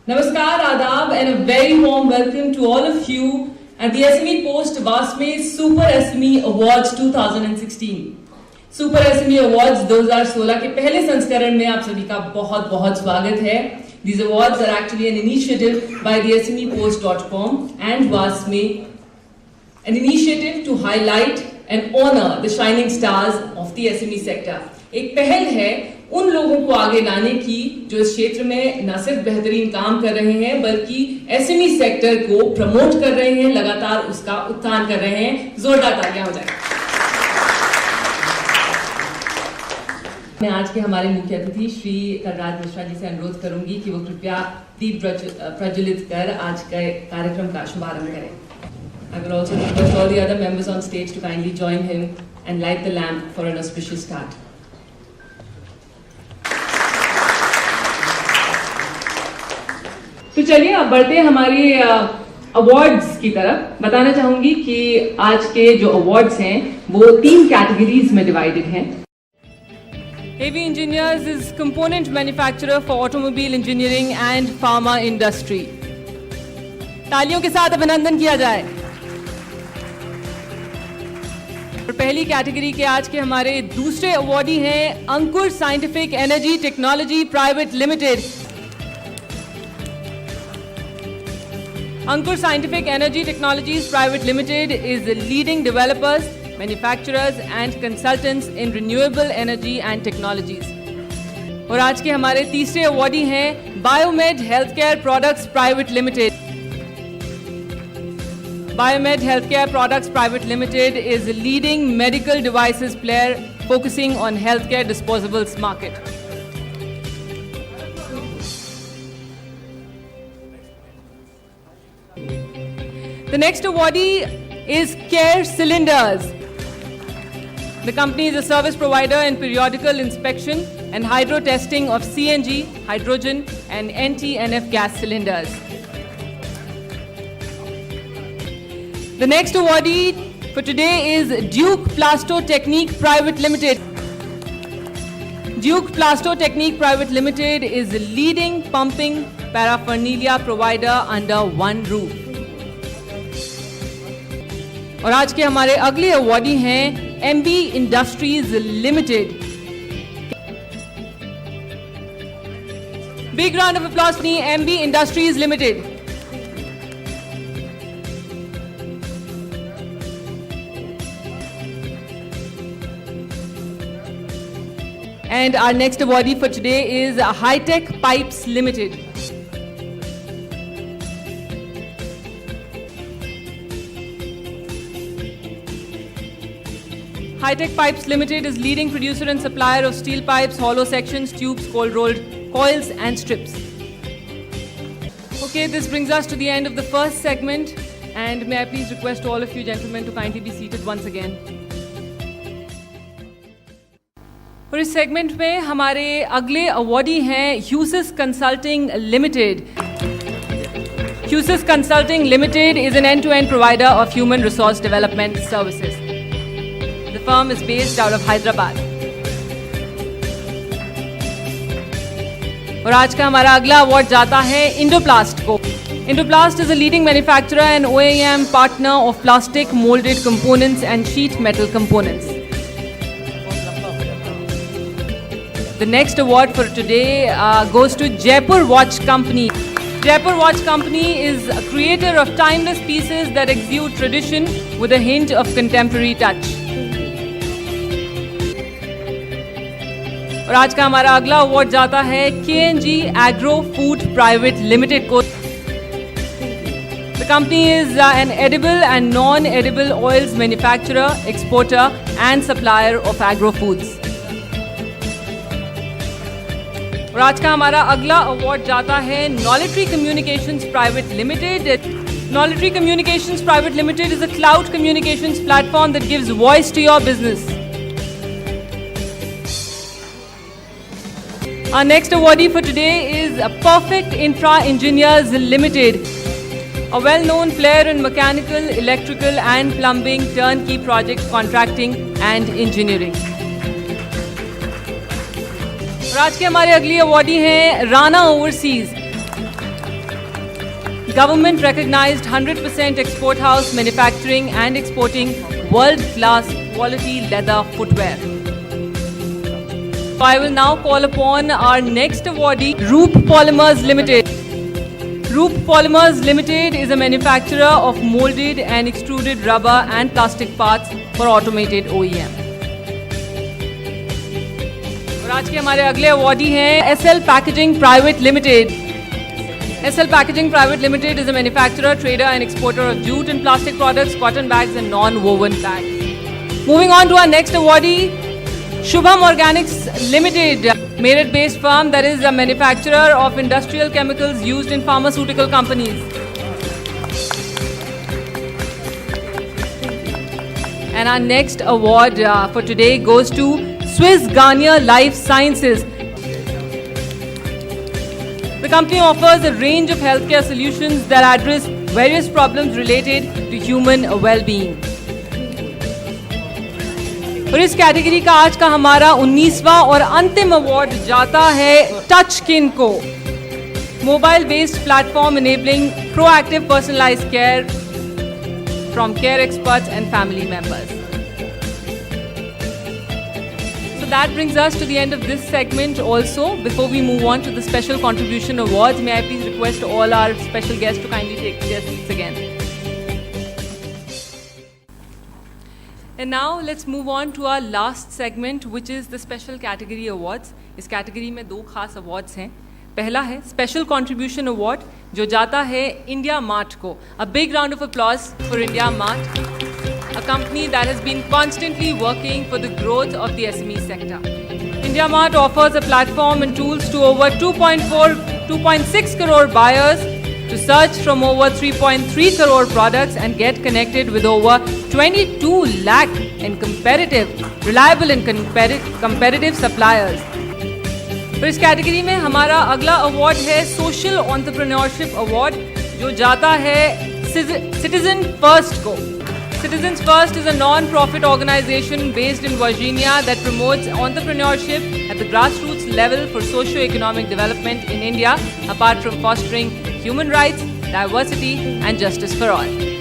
Namaskar, Adab, and a very warm welcome to all of you at the SME Post Vasme Super SME Awards 2016. Super SME Awards 2016 के पहले संस्करण में आप सभी का बहुत बहुत स्वागत है. These awards are actually an initiative by the SMEpost.com and Vasme, an initiative to highlight and honor the shining stars of the SME sector. एक पहल है उन लोगों को आगे लाने की जो इस क्षेत्र में न सिर्फ बेहतरीन काम कर रहे हैं बल्कि एसएमई सेक्टर को प्रमोट कर रहे हैं, लगातार उसका उत्थान कर रहे हैं. जोरदार तालियां हो जाए. मैं आज के हमारे मुख्य अतिथि श्री कलराज मिश्रा जी से अनुरोध करूंगी कि वो कृपया दीप प्रज्वलित कर आज के कार्यक्रम का शुभारंभ करें. I will also request all the other members on stage to kindly join him and light the lamp for an auspicious start. तो चलिए अब बढ़ते हैं हमारे अवार्ड्स की तरफ. बताना चाहूंगी कि आज के जो अवार्ड्स हैं वो 3 कैटेगरीज में डिवाइडेड हैं. AV Engineers is component manufacturer for automobile engineering and pharma industry. तालियों के साथ अभिनंदन किया जाए. और पहली कैटेगरी के आज के हमारे दूसरे अवार्डी हैं Ankur scientific energy technology private limited. Ankur Scientific Energy Technologies Private Limited is the leading developers, manufacturers and consultants in renewable energy and technologies. और आज के हमारे तीसरे अवार्डी हैं Biomed Healthcare Products Private Limited. Biomed Healthcare Products Private Limited is a leading medical devices player focusing on healthcare disposables market. The next awardee is Care Cylinders. The company is a service provider in periodical inspection and hydro testing of CNG, hydrogen and NT/NF gas cylinders. The next awardee for today is Duke Plasto Technique Private Limited. Duke Plasto Technique Private Limited is the leading pumping paraphernalia provider under one roof. और आज के हमारे अगले awardee हैं MB Industries Limited. Big round of applause for MB Industries Limited. And our next awardee for today is High-Tech Pipes Limited. High-Tech Pipes Limited is leading producer and supplier of steel pipes, hollow sections, tubes, cold-rolled coils and strips. Okay, this brings us to the end of the first segment and may I please request all of you gentlemen to kindly be seated once again. और इस segment में हमारे अगले awardee हैं Hughes Consulting Limited. Hughes Consulting Limited is an end-to-end provider of human resource development services. The firm is based out of Hyderabad. और आज का हमारा अगला अवार्ड जाता है Indoplast को. Indoplast is a leading manufacturer and OEM partner of plastic molded components and sheet metal components. The next award for today goes to Jaipur Watch Company. Jaipur Watch Company is a creator of timeless pieces that exude tradition with a hint of contemporary touch. और आज का हमारा अगला award जाता है KNG Agro Food Private Limited को. The company is an edible and non-edible oils manufacturer, exporter and supplier of agro foods. और आज का हमारा अगला अवार्ड जाता है Knowledry Communications Private Limited. Knowledry Communications Private Limited is a cloud communications platform that gives voice to your business. Our next awardee for today is Perfect Infra Engineers Limited, a well-known player in mechanical, electrical and plumbing, turnkey project contracting and engineering. और आज के हमारे अगली awardee हैं Rana overseas. government recognized 100% export house manufacturing and exporting world-class quality leather footwear. So I will now call upon our next awardee, Roop Polymers Limited. Roop Polymers Limited is a manufacturer of molded and extruded rubber and plastic parts for automated OEM. और आज के हमारे अगले awardee हैं SL Packaging Private Limited. SL Packaging Private Limited is a manufacturer, trader and exporter of jute and plastic products, cotton bags and non-woven bags. Moving on to our next awardee, Shubham Organics Limited, Meerut-based firm that is a manufacturer of industrial chemicals used in pharmaceutical companies. And our next award for today goes to Swiss Garnier Life Sciences. The company offers a range of healthcare solutions that address various problems related to human well-being. और इस category का आज का हमारा 19वां और अंतिम award जाता है टचकिन को. Mobile based platform enabling proactive personalized care from care experts and family members. So that brings us to the end of this segment also. Before we move on to the special contribution awards, may I please request all our special guests to kindly take their seats again. And now let's move on to our last segment, which is the special category awards. इस category में दो खास awards हैं. पहला है special contribution award जो जाता है इंडिया मार्ट को. A big round of applause for India Mart, a company that has been constantly working for the growth of the SME sector. India Mart offers a platform and tools to over 2.6 crore buyers to search from over 3.3 crore products and get connected with over 22 lakh in reliable and competitive suppliers. तो इस category में हमारा अगला award है social entrepreneurship award जो जाता है citizen first को. Citizens First is a non-profit organization based in Virginia that promotes entrepreneurship at the grassroots level for socio-economic development in India, apart from fostering human rights, diversity and justice for all.